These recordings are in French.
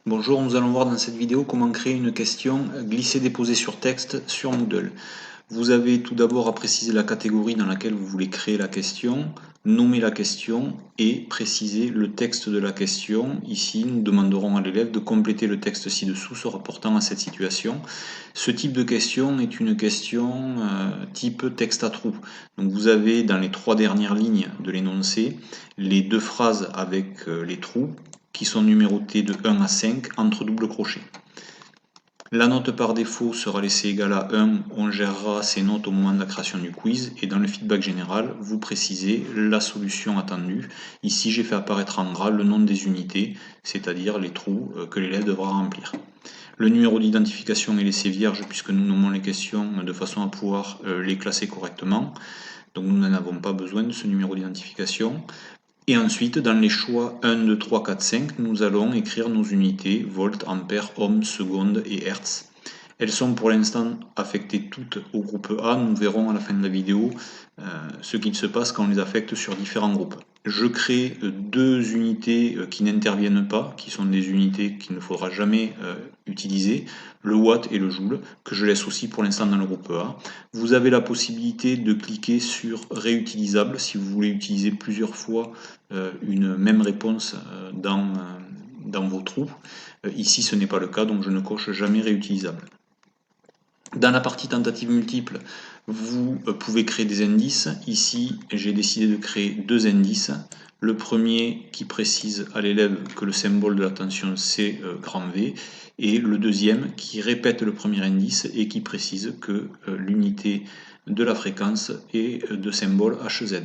Bonjour, nous allons voir dans cette vidéo comment créer une question glisser-déposer sur texte sur Moodle. Vous avez tout d'abord à préciser la catégorie dans laquelle vous voulez créer la question, nommer la question et préciser le texte de la question. Ici, nous demanderons à l'élève de compléter le texte ci-dessous se rapportant à cette situation. Ce type de question est une question type texte à trous. Donc vous avez dans les 3 dernières lignes de l'énoncé les 2 phrases avec les trous qui sont numérotées de 1 à 5 entre double crochets. La note par défaut sera laissée égale à 1, on gérera ces notes au moment de la création du quiz, et dans le feedback général, vous précisez la solution attendue. Ici, j'ai fait apparaître en gras le nom des unités, c'est-à-dire les trous que l'élève devra remplir. Le numéro d'identification est laissé vierge puisque nous nommons les questions de façon à pouvoir les classer correctement. Donc nous n'en avons pas besoin de ce numéro d'identification. Et ensuite, dans les choix 1, 2, 3, 4, 5, nous allons écrire nos unités, volt, ampère, ohm, seconde et hertz. Elles sont pour l'instant affectées toutes au groupe A. Nous verrons à la fin de la vidéo ce qu'il se passe quand on les affecte sur différents groupes. Je crée 2 unités qui n'interviennent pas, qui sont des unités qu'il ne faudra jamais utiliser, le watt et le joule, que je laisse aussi pour l'instant dans le groupe A. Vous avez la possibilité de cliquer sur réutilisable si vous voulez utiliser plusieurs fois une même réponse dans vos trous. Ici, ce n'est pas le cas, donc je ne coche jamais réutilisable. Dans la partie tentative multiple, vous pouvez créer des indices. Ici, j'ai décidé de créer 2 indices. Le premier qui précise à l'élève que le symbole de la tension c'est grand V, et le deuxième qui répète le premier indice et qui précise que l'unité de la fréquence est de symbole HZ.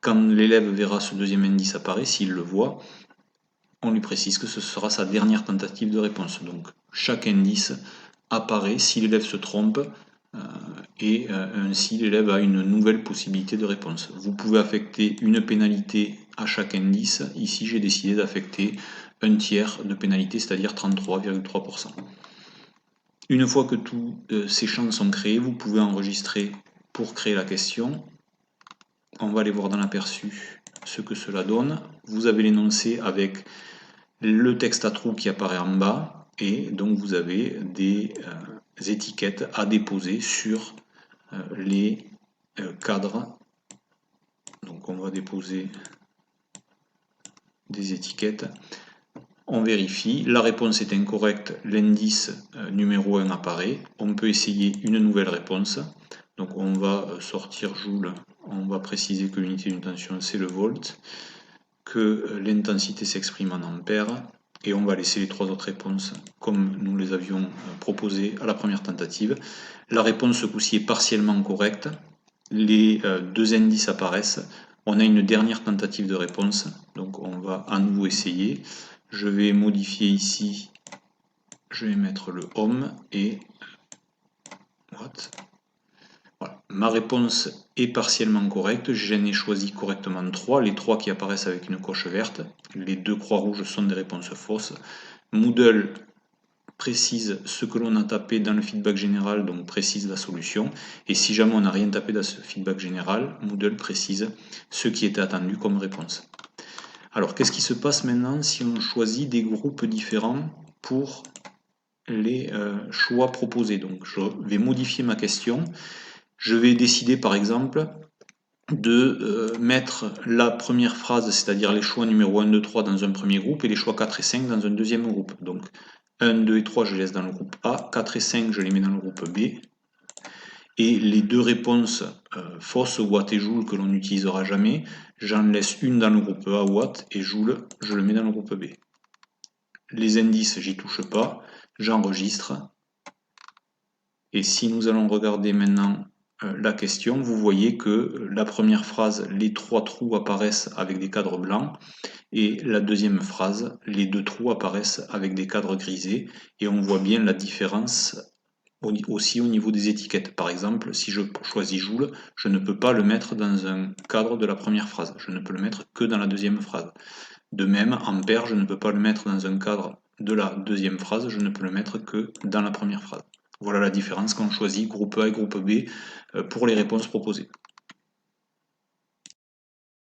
Quand l'élève verra ce deuxième indice apparaître, s'il le voit, on lui précise que ce sera sa dernière tentative de réponse. Donc chaque indice apparaît si l'élève se trompe et ainsi l'élève a une nouvelle possibilité de réponse. Vous pouvez affecter une pénalité à chaque indice. Ici, j'ai décidé d'affecter un tiers de pénalité, c'est-à-dire 33,3%. Une fois que tous ces champs sont créés, vous pouvez enregistrer pour créer la question. On va aller voir dans l'aperçu ce que cela donne. Vous avez l'énoncé avec le texte à trous qui apparaît en bas et donc vous avez des étiquettes à déposer sur les cadres. Donc on va déposer des étiquettes. On vérifie, la réponse est incorrecte, l'indice numéro 1 apparaît. On peut essayer une nouvelle réponse. Donc on va sortir joule, on va préciser que l'unité d'une tension c'est le volt, que l'intensité s'exprime en ampères, et on va laisser les 3 autres réponses comme nous les avions proposées à la première tentative. La réponse ce coup-ci est partiellement correcte, les 2 indices apparaissent, on a une dernière tentative de réponse, donc on va à nouveau essayer. Je vais modifier ici, je vais mettre le ohm et watt. Voilà. Ma réponse est partiellement correcte, j'en ai choisi correctement 3, les 3 qui apparaissent avec une coche verte, les 2 croix rouges sont des réponses fausses. Moodle précise ce que l'on a tapé dans le feedback général, donc précise la solution, et si jamais on n'a rien tapé dans ce feedback général, Moodle précise ce qui était attendu comme réponse. Alors qu'est-ce qui se passe maintenant si on choisit des groupes différents pour les choix proposés? Donc je vais modifier ma question. Je vais décider par exemple de mettre la première phrase, c'est-à-dire les choix numéro 1, 2, 3 dans un premier groupe et les choix 4 et 5 dans un deuxième groupe. Donc 1, 2 et 3 je les laisse dans le groupe A, 4 et 5 je les mets dans le groupe B. Et les 2 réponses fausses, watt et joule, que l'on n'utilisera jamais, j'en laisse une dans le groupe A, watt, et joule, je le mets dans le groupe B. Les indices, j'y touche pas, j'enregistre. Et si nous allons regarder maintenant la question, vous voyez que la première phrase, les 3 trous apparaissent avec des cadres blancs, et la deuxième phrase, les 2 trous apparaissent avec des cadres grisés, et on voit bien la différence aussi au niveau des étiquettes. Par exemple, si je choisis joule, je ne peux pas le mettre dans un cadre de la première phrase, je ne peux le mettre que dans la deuxième phrase. De même, ampère, je ne peux pas le mettre dans un cadre de la deuxième phrase, je ne peux le mettre que dans la première phrase. Voilà la différence quand on choisit groupe A et groupe B pour les réponses proposées.